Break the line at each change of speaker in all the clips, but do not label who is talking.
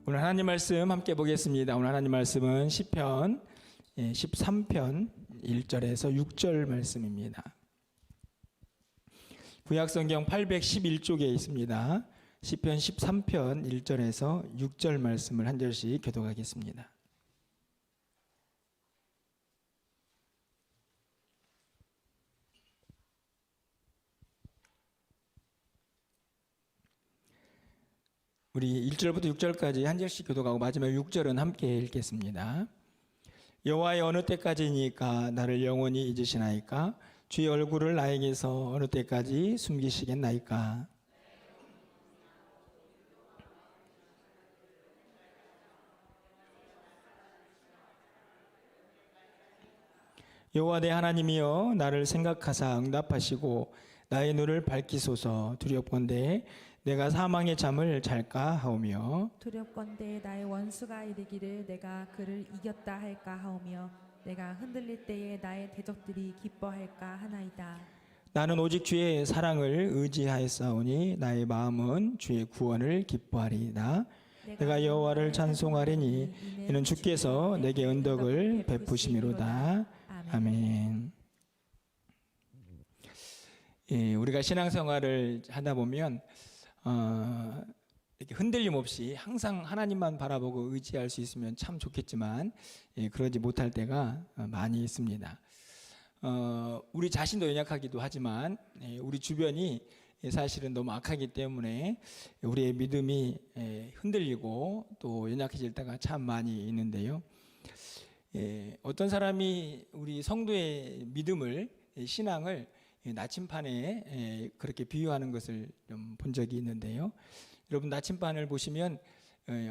오늘 하나님 말씀 함께 보겠습니다. 오늘 하나님 말씀은 시편 13편 1절에서 6절 말씀입니다. 구약성경 811쪽에 있습니다. 시편 13편 1절에서 6절 말씀을 한 절씩 교독하겠습니다. 우리 1절부터 6절까지 한 절씩 교독하고 마지막 6절은 함께 읽겠습니다. 여호와의 어느 때까지니까 나를 영원히 잊으시나이까? 주의 얼굴을 나에게서 어느 때까지 숨기시겠나이까? 여호와 내 하나님이여 나를 생각하사 응답하시고 나의 눈을 밝히소서. 두렵건대 내가 사망의 잠을 잘까 하오며
두렵건대 나의 원수가 이르기를 내가 그를 이겼다 할까 하오며 내가 흔들릴 때에 나의 대적들이 기뻐할까 하나이다. 나는
오직 주의 사랑을 의지하였사오니 나의 마음은 주의 구원을 기뻐하리이다. 내가 여호와를 찬송하리니 이는 주께서 내게 은덕을 베푸심이로다. 아멘. 우리가 신앙생활을 하다 보면 이렇게 흔들림 없이 항상 하나님만 바라보고 의지할 수 있으면 참 좋겠지만 그러지 못할 때가 많이 있습니다. 우리 자신도 연약하기도 하지만 우리 주변이 사실은 너무 악하기 때문에 우리의 믿음이 흔들리고 또 연약해질 때가 참 많이 있는데요. 어떤 사람이 우리 성도의 믿음을, 신앙을 나침판에 그렇게 비유하는 것을 좀 본 적이 있는데요. 여러분 나침판을 보시면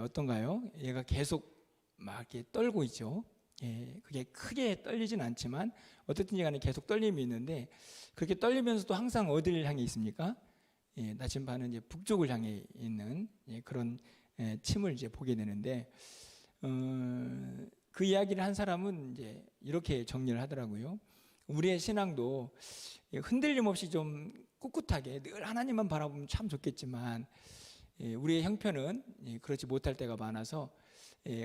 어떤가요? 얘가 계속 막 이렇게 떨고 있죠. 그게 크게 떨리진 않지만 어떻든지 간에 계속 떨림이 있는데 그렇게 떨리면서도 항상 어디를 향해 있습니까? 나침판은 이제 북쪽을 향해 있는 그런 침을 이제 보게 되는데 그 이야기를 한 사람은 이제 이렇게 정리를 하더라고요. 우리의 신앙도 흔들림 없이 좀 꿋꿋하게 늘 하나님만 바라보면 참 좋겠지만 우리의 형편은 그렇지 못할 때가 많아서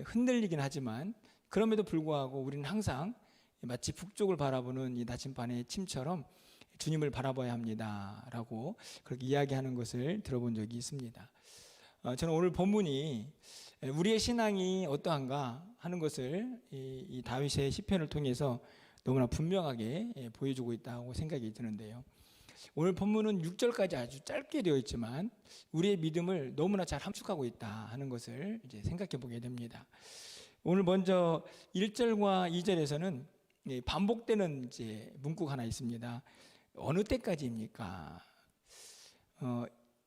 흔들리긴 하지만 그럼에도 불구하고 우리는 항상 마치 북쪽을 바라보는 이 나침판의 침처럼 주님을 바라봐야 합니다라고 그렇게 이야기하는 것을 들어본 적이 있습니다. 저는 오늘 본문이 우리의 신앙이 어떠한가 하는 것을 이 다윗의 시편을 통해서 너무나 분명하게 보여주고 있다고 생각이 드는데요. 오늘 본문은 6절까지 아주 짧게 되어 있지만 우리의 믿음을 너무나 잘 함축하고 있다 하는 것을 이제 생각해 보게 됩니다. 오늘 먼저 1절과 2절에서는 반복되는 이제 문구가 하나 있습니다. 어느 때까지입니까?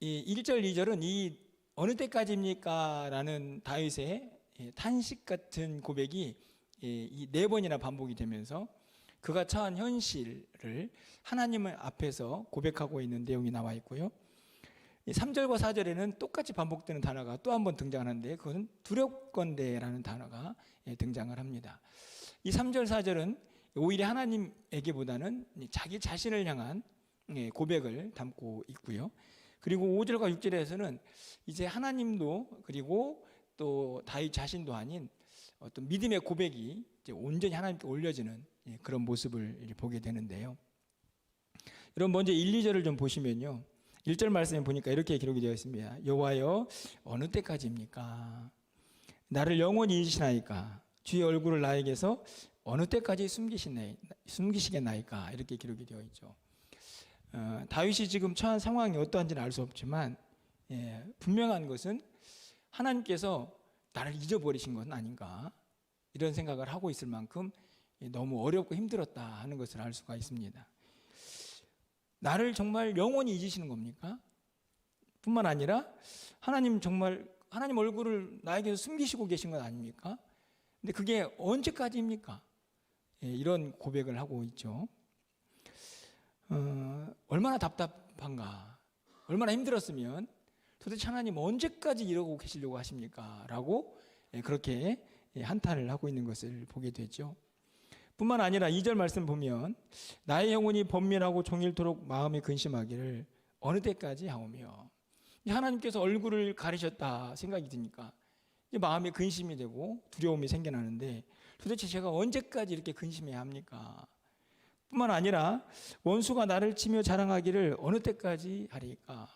이 1절, 2절은 이 어느 때까지입니까? 라는 다윗의 탄식 같은 고백이 이 4번이나 반복이 되면서 그가 처한 현실을 하나님 앞에서 고백하고 있는 내용이 나와 있고요. 3절과 4절에는 똑같이 반복되는 단어가 또 한 번 등장하는데 그것은 두렵건대라는 단어가 등장을 합니다. 이 3절, 4절은 오히려 하나님에게보다는 자기 자신을 향한 고백을 담고 있고요. 그리고 5절과 6절에서는 이제 하나님도 그리고 또 다윗 자신도 아닌 어떤 믿음의 고백이 이제 온전히 하나님께 올려지는 그런 모습을 보게 되는데요. 여러분 먼저 1, 2절을 좀 보시면요. 1절 말씀에 보니까 이렇게 기록이 되어 있습니다. 여호와여 어느 때까지입니까? 나를 영원히 잊으시나이까? 주의 얼굴을 나에게서 어느 때까지 숨기시겠나이까? 이렇게 기록이 되어 있죠. 다윗이 지금 처한 상황이 어떠한지는 알 수 없지만 분명한 것은 하나님께서 나를 잊어버리신 것은 아닌가 이런 생각을 하고 있을 만큼 너무 어렵고 힘들었다 하는 것을 알 수가 있습니다. 나를 정말 영원히 잊으시는 겁니까? 뿐만 아니라 하나님 정말 하나님 얼굴을 나에게서 숨기시고 계신 것 아닙니까? 근데 그게 언제까지입니까? 이런 고백을 하고 있죠. 얼마나 답답한가, 얼마나 힘들었으면 도대체 하나님 언제까지 이러고 계시려고 하십니까? 라고 그렇게 한탄을 하고 있는 것을 보게 되죠. 뿐만 아니라 2절 말씀 보면 나의 영혼이 번민하고 종일토록 마음이 근심하기를 어느 때까지 하오며 하나님께서 얼굴을 가리셨다 생각이 드니까 이제 마음에 근심이 되고 두려움이 생겨나는데 도대체 제가 언제까지 이렇게 근심해야 합니까? 뿐만 아니라 원수가 나를 치며 자랑하기를 어느 때까지 하리까?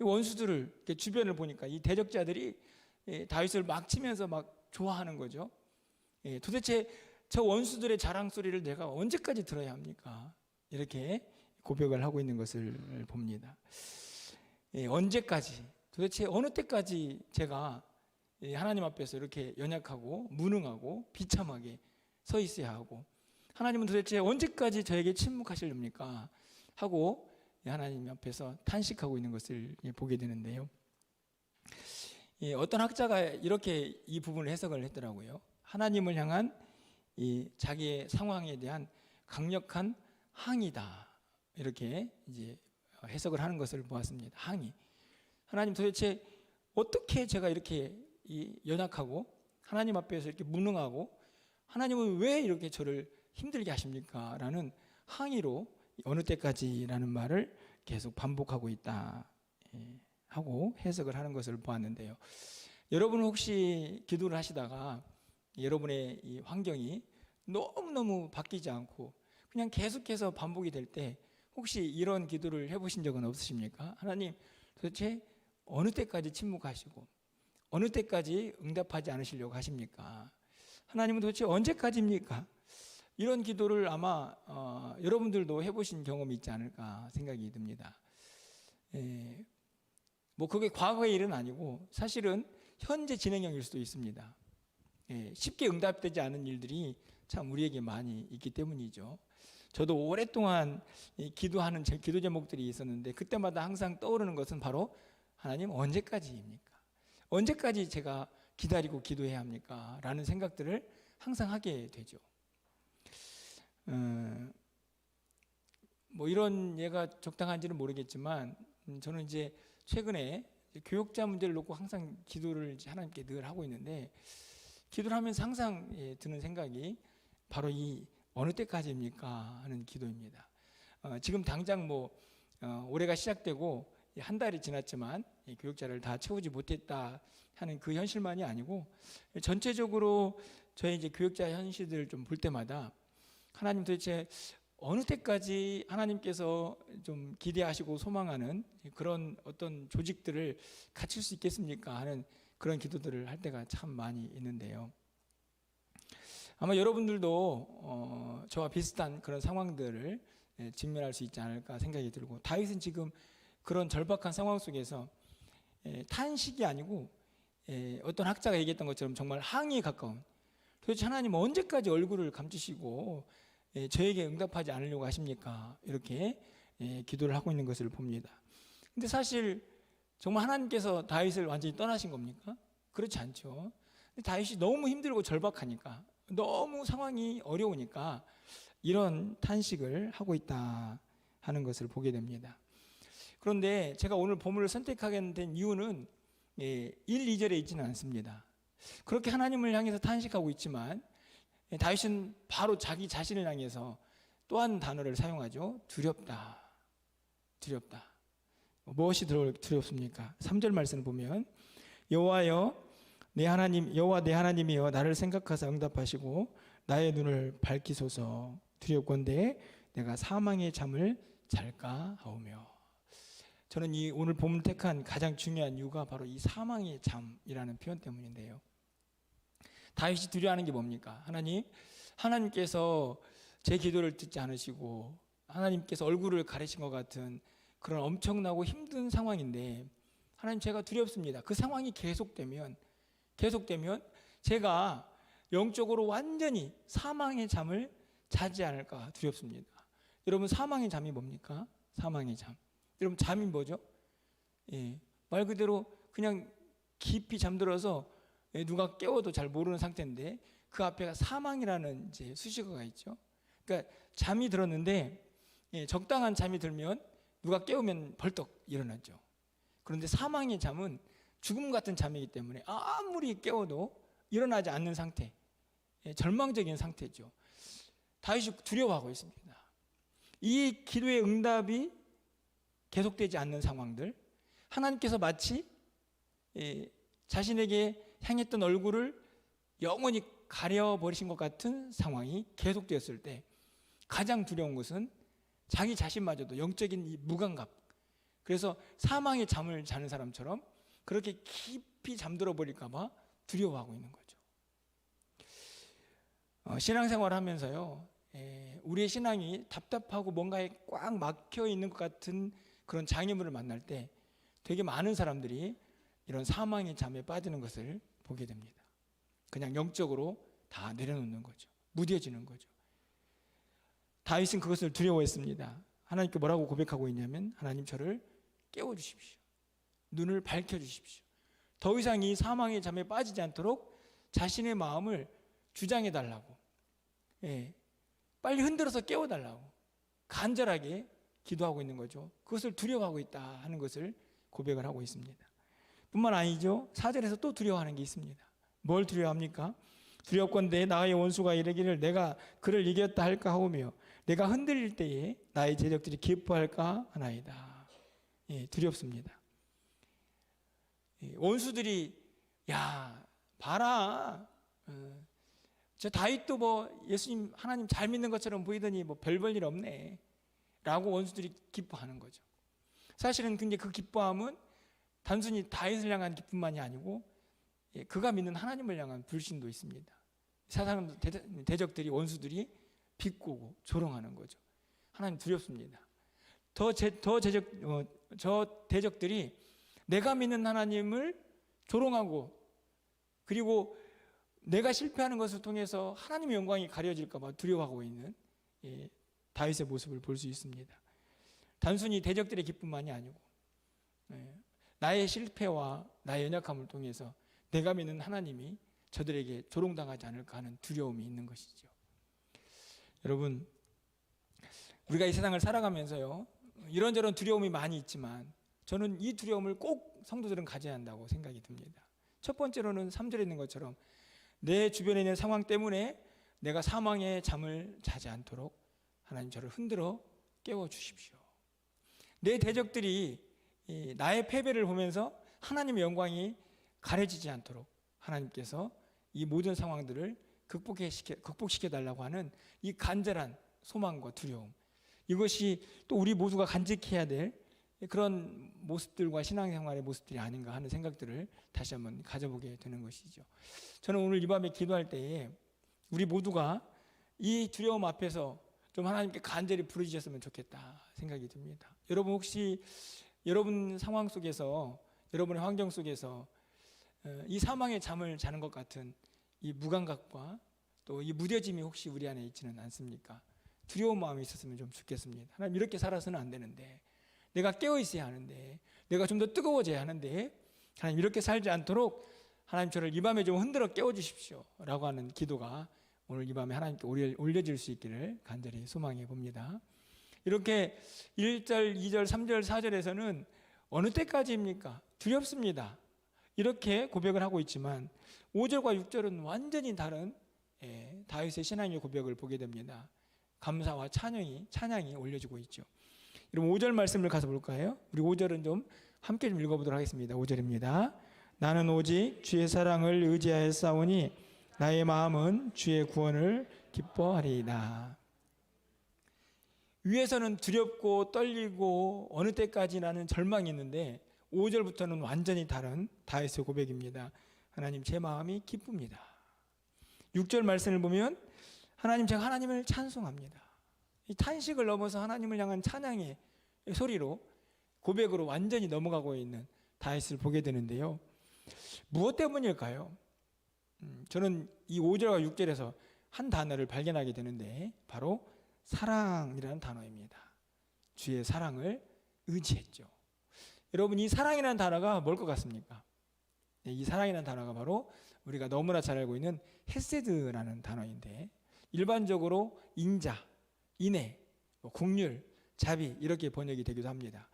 이 원수들을 이렇게 주변을 보니까 이 대적자들이 다윗을 막 치면서 막 좋아하는 거죠. 도대체 저 원수들의 자랑 소리를 내가 언제까지 들어야 합니까? 이렇게 고백을 하고 있는 것을 봅니다. 언제까지, 도대체 어느 때까지 제가 하나님 앞에서 이렇게 연약하고 무능하고 비참하게 서 있어야 하고, 하나님은 도대체 언제까지 저에게 침묵하시렵니까? 하고 하나님 앞에서 탄식하고 있는 것을 보게 되는데요. 어떤 학자가 이렇게 이 부분을 해석을 했더라고요. 하나님을 향한 자기의 상황에 대한 강력한 항의다, 이렇게 이제 해석을 하는 것을 보았습니다. 항의. 하나님, 도대체 어떻게 제가 이렇게 연약하고 하나님 앞에서 이렇게 무능하고 하나님은 왜 이렇게 저를 힘들게 하십니까? 라는 항의로 어느 때까지라는 말을 계속 반복하고 있다 하고 해석을 하는 것을 보았는데요. 여러분 혹시 기도를 하시다가 여러분의 이 환경이 너무너무 바뀌지 않고 그냥 계속해서 반복이 될 때 혹시 이런 기도를 해보신 적은 없으십니까? 하나님, 도대체 어느 때까지 침묵하시고 어느 때까지 응답하지 않으시려고 하십니까? 하나님은 도대체 언제까지입니까? 이런 기도를 아마 여러분들도 해보신 경험이 있지 않을까 생각이 듭니다. 뭐 그게 과거의 일은 아니고 사실은 현재 진행형일 수도 있습니다. 쉽게 응답되지 않은 일들이 참 우리에게 많이 있기 때문이죠. 저도 오랫동안 기도하는 기도 제목들이 있었는데 그때마다 항상 떠오르는 것은 바로 하나님 언제까지입니까? 언제까지 제가 기다리고 기도해야 합니까? 라는 생각들을 항상 하게 되죠. 뭐 이런 예가 적당한지는 모르겠지만 저는 이제 최근에 교육자 문제를 놓고 항상 기도를 하나님께 늘 하고 있는데, 기도를 하면서 항상 드는 생각이 바로 이 어느 때까지입니까? 하는 기도입니다. 지금 당장 뭐 올해가 시작되고 한 달이 지났지만 교육자를 다 채우지 못했다 하는 그 현실만이 아니고 전체적으로 저희 이제 교육자 현실을 좀 볼 때마다 하나님, 도대체 어느 때까지 하나님께서 좀 기대하시고 소망하는 그런 어떤 조직들을 갖출 수 있겠습니까? 하는 그런 기도들을 할 때가 참 많이 있는데요. 아마 여러분들도 저와 비슷한 그런 상황들을 직면할 수 있지 않을까 생각이 들고, 다윗은 지금 그런 절박한 상황 속에서 탄식이 아니고 어떤 학자가 얘기했던 것처럼 정말 항의에 가까운, 도대체 하나님 언제까지 얼굴을 감추시고 저에게 응답하지 않으려고 하십니까? 이렇게 기도를 하고 있는 것을 봅니다. 근데 사실 정말 하나님께서 다윗을 완전히 떠나신 겁니까? 그렇지 않죠. 다윗이 너무 힘들고 절박하니까, 너무 상황이 어려우니까 이런 탄식을 하고 있다 하는 것을 보게 됩니다. 그런데 제가 오늘 본문을 선택하게 된 이유는 1, 2절에 있지는 않습니다. 그렇게 하나님을 향해서 탄식하고 있지만 다윗은 바로 자기 자신을 향해서 또 한 단어를 사용하죠. 두렵다. 두렵다. 무엇이 두렵습니까? 3절 말씀을 보면 여호와여 내 하나님, 여호와 내 하나님이여 나를 생각하사 응답하시고 나의 눈을 밝히소서. 두렵건대 내가 사망의 잠을 잘까 하오며. 저는 이 오늘 본문 택한 가장 중요한 이유가 바로 이 사망의 잠이라는 표현 때문인데요. 다윗이 두려워하는 게 뭡니까? 하나님께서 제 기도를 듣지 않으시고 하나님께서 얼굴을 가리신 것 같은 그런 엄청나고 힘든 상황인데, 하나님, 제가 두렵습니다. 그 상황이 계속되면 제가 영적으로 완전히 사망의 잠을 자지 않을까 두렵습니다. 여러분, 사망의 잠이 뭡니까? 사망의 잠. 여러분, 잠이 뭐죠? 말 그대로 그냥 깊이 잠들어서 누가 깨워도 잘 모르는 상태인데 그 앞에가 사망이라는 이제 수식어가 있죠. 그러니까 잠이 들었는데 적당한 잠이 들면 누가 깨우면 벌떡 일어나죠. 그런데 사망의 잠은 죽음 같은 잠이기 때문에 아무리 깨워도 일어나지 않는 상태, 절망적인 상태죠. 다윗이 두려워하고 있습니다. 이 기도의 응답이 계속되지 않는 상황들, 하나님께서 마치 자신에게 향했던 얼굴을 영원히 가려버리신 것 같은 상황이 계속되었을 때 가장 두려운 것은 자기 자신마저도 영적인 이 무감각, 그래서 사망의 잠을 자는 사람처럼 그렇게 깊이 잠들어 버릴까 봐 두려워하고 있는 거죠. 신앙생활을 하면서요, 우리의 신앙이 답답하고 뭔가에 꽉 막혀 있는 것 같은 그런 장애물을 만날 때 되게 많은 사람들이 이런 사망의 잠에 빠지는 것을 보게 됩니다. 그냥 영적으로 다 내려놓는 거죠. 무뎌지는 거죠. 다윗은 그것을 두려워했습니다. 하나님께 뭐라고 고백하고 있냐면, 하나님 저를 깨워주십시오. 눈을 밝혀주십시오. 더 이상 이 사망의 잠에 빠지지 않도록 자신의 마음을 주장해달라고, 빨리 흔들어서 깨워달라고 간절하게 기도하고 있는 거죠. 그것을 두려워하고 있다 하는 것을 고백을 하고 있습니다. 뿐만 아니죠, 4절에서 또 두려워하는 게 있습니다. 뭘 두려워합니까? 두렵건대 나의 원수가 이르기를 내가 그를 이겼다 할까 하오며 내가 흔들릴 때에 나의 제적들이 기뻐할까 하나이다. 두렵습니다. 원수들이 야 봐라, 저 다윗도 뭐 예수님 하나님 잘 믿는 것처럼 보이더니 뭐 별 볼 일 없네 라고 원수들이 기뻐하는 거죠. 사실은 근데 그 기뻐함은 단순히 다윗을 향한 기쁨만이 아니고 그가 믿는 하나님을 향한 불신도 있습니다. 사상 대적들이, 원수들이 비꼬고 조롱하는 거죠. 하나님 두렵습니다. 저 대적들이 내가 믿는 하나님을 조롱하고, 그리고 내가 실패하는 것을 통해서 하나님의 영광이 가려질까 봐 두려워하고 있는 다윗의 모습을 볼 수 있습니다. 단순히 대적들의 기쁨만이 아니고 나의 실패와 나의 연약함을 통해서 내가 믿는 하나님이 저들에게 조롱당하지 않을까 하는 두려움이 있는 것이죠. 여러분, 우리가 이 세상을 살아가면서요, 이런저런 두려움이 많이 있지만 저는 이 두려움을 꼭 성도들은 가져야 한다고 생각이 듭니다. 첫 번째로는 3절에 있는 것처럼 내 주변에 있는 상황 때문에 내가 사망의 잠을 자지 않도록 하나님 저를 흔들어 깨워주십시오. 내 대적들이 나의 패배를 보면서 하나님의 영광이 가려지지 않도록 하나님께서 이 모든 상황들을 극복시켜 달라고 하는 이 간절한 소망과 두려움, 이것이 또 우리 모두가 간직해야 될 그런 모습들과 신앙생활의 모습들이 아닌가 하는 생각들을 다시 한번 가져보게 되는 것이죠. 저는 오늘 이 밤에 기도할 때에 우리 모두가 이 두려움 앞에서 좀 하나님께 간절히 부르짖었으면 좋겠다 생각이 듭니다. 여러분, 혹시 여러분 상황 속에서, 여러분의 환경 속에서 이 사망의 잠을 자는 것 같은 이 무감각과 또 이 무뎌짐이 혹시 우리 안에 있지는 않습니까? 두려운 마음이 있었으면 좀 좋겠습니다. 하나님, 이렇게 살아서는 안 되는데, 내가 깨어 있어야 하는데, 내가 좀 더 뜨거워져야 하는데, 하나님 이렇게 살지 않도록 하나님 저를 이 밤에 좀 흔들어 깨워주십시오 라고 하는 기도가 오늘 이 밤에 하나님께 올려질 수 있기를 간절히 소망해 봅니다. 이렇게 1절, 2절, 3절, 4절에서는 어느 때까지입니까? 두렵습니다. 이렇게 고백을 하고 있지만 5절과 6절은 완전히 다른 다윗의 신앙의 고백을 보게 됩니다. 감사와 찬양이 올려지고 있죠. 여러분, 5절 말씀을 가서 볼까요? 우리 5절은 좀 함께 좀 읽어보도록 하겠습니다. 5절입니다. 나는 오직 주의 사랑을 의지하여 싸우니 나의 마음은 주의 구원을 기뻐하리이다. 위에서는 두렵고 떨리고 어느 때까지라는 절망이 있는데 5절부터는 완전히 다른 다윗의 고백입니다. 하나님, 제 마음이 기쁩니다. 6절 말씀을 보면 하나님, 제가 하나님을 찬송합니다. 이 탄식을 넘어서 하나님을 향한 찬양의 소리로, 고백으로 완전히 넘어가고 있는 다윗을 보게 되는데요. 무엇 때문일까요? 저는 이 5절과 6절에서 한 단어를 발견하게 되는데 바로 사랑이라는 단어입니다. 주의 사랑을 의지했죠. 여러분, 이 사랑이라는 단어가 뭘 것 같습니까? 이 사랑이라는 단어가 바로 우리가 너무나 잘 알고 있는 헤세드라는 단어인데, 일반적으로 인자, 인애, 긍휼, 자비 이렇게 번역이 되기도 합니다.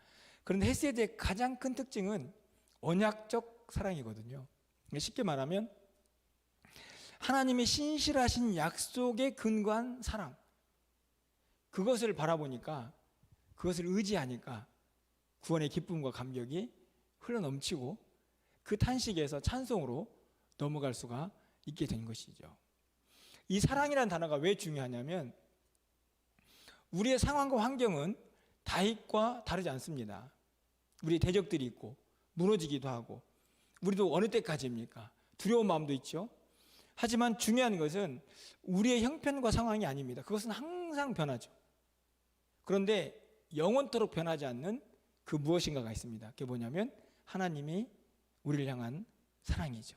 그런데 헤세드의 가장 큰 특징은 언약적 사랑이거든요. 쉽게 말하면 하나님의 신실하신 약속에 근거한 사랑, 그것을 바라보니까, 그것을 의지하니까 구원의 기쁨과 감격이 흘러넘치고 그 탄식에서 찬송으로 넘어갈 수가 있게 된 것이죠. 이 사랑이라는 단어가 왜 중요하냐면 우리의 상황과 환경은 다윗과 다르지 않습니다. 우리 대적들이 있고 무너지기도 하고 우리도 어느 때까지입니까? 두려운 마음도 있죠. 하지만 중요한 것은 우리의 형편과 상황이 아닙니다. 그것은 항상 변하죠. 그런데 영원토록 변하지 않는 그 무엇인가가 있습니다. 그게 뭐냐면 하나님이 우리를 향한 사랑이죠.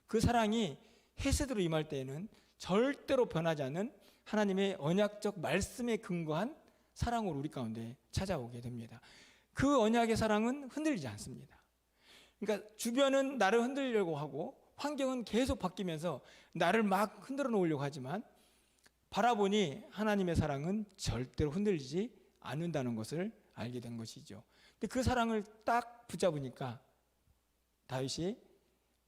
그 사랑이 헤세드로 임할 때에는 절대로 변하지 않는 하나님의 언약적 말씀에 근거한 사랑으로 우리 가운데 찾아오게 됩니다. 그 언약의 사랑은 흔들리지 않습니다. 그러니까 주변은 나를 흔들려고 하고 환경은 계속 바뀌면서 나를 막 흔들어 놓으려고 하지만 바라보니 하나님의 사랑은 절대로 흔들리지 않는다는 것을 알게 된 것이죠. 근데 그 사랑을 딱 붙잡으니까 다윗이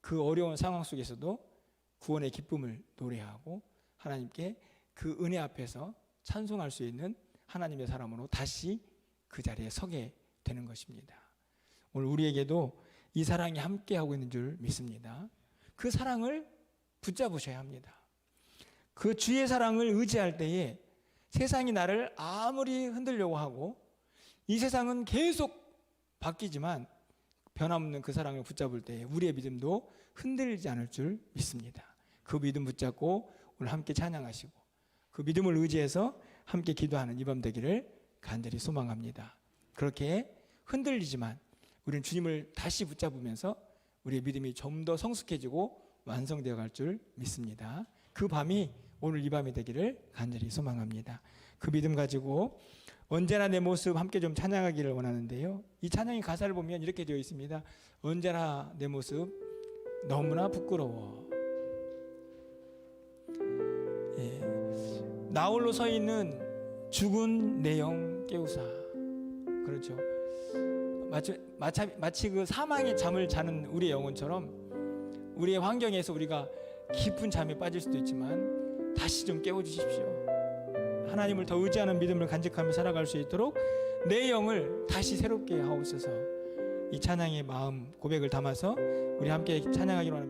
그 어려운 상황 속에서도 구원의 기쁨을 노래하고 하나님께 그 은혜 앞에서 찬송할 수 있는 하나님의 사람으로 다시 그 자리에 서게 되는 것입니다. 오늘 우리에게도 이 사랑이 함께하고 있는 줄 믿습니다. 그 사랑을 붙잡으셔야 합니다. 그 주의 사랑을 의지할 때에 세상이 나를 아무리 흔들려고 하고 이 세상은 계속 바뀌지만 변함없는 그 사랑을 붙잡을 때 우리의 믿음도 흔들리지 않을 줄 믿습니다. 그 믿음 붙잡고 오늘 함께 찬양하시고 그 믿음을 의지해서 함께 기도하는 이 밤 되기를 간절히 소망합니다. 그렇게 흔들리지만 우리는 주님을 다시 붙잡으면서 우리의 믿음이 좀 더 성숙해지고 완성되어 갈 줄 믿습니다. 그 밤이 오늘 이 밤이 되기를 간절히 소망합니다. 그 믿음 가지고 언제나 내 모습 함께 좀 찬양하기를 원하는데요. 이 찬양의 가사를 보면 이렇게 되어 있습니다. 언제나 내 모습 너무나 부끄러워. 나 홀로 서 있는 죽은 내 영 깨우사. 그렇죠. 마치 그 사망의 잠을 자는 우리의 영혼처럼 우리의 환경에서 우리가 깊은 잠에 빠질 수도 있지만 다시 좀 깨워주십시오. 하나님을 더 의지하는 믿음을 간직하며 살아갈 수 있도록 내 영을 다시 새롭게 하옵소서. 이 찬양의 마음 고백을 담아서 우리 함께 찬양하기로 합니다.